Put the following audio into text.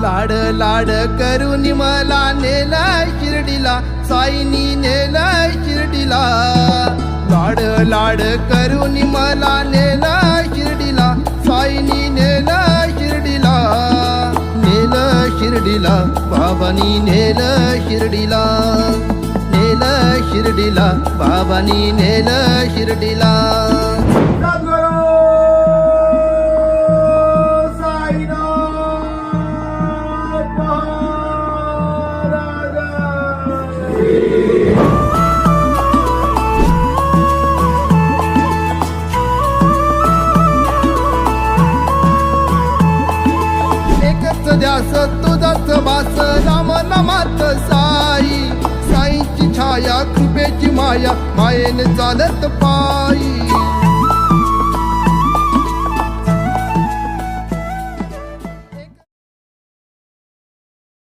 लाड लाड करून मला नेलाय शिर्डीला, साईनी नेलाय शिर्डीला. लाड लाड करून मला नेलाय शिर्डीला, साईनी नेलाय शिर्डीला. नेलं शिर्डीला बाबांनी, नेलं शिर्डीला, नेलं शिर्डीला बाबांनी, नेलं शिर्डीला. एकच ध्यास तुझाच वास, राम नामात साई. साईंची छाया कृपेची माया, मायेने चालत पायी.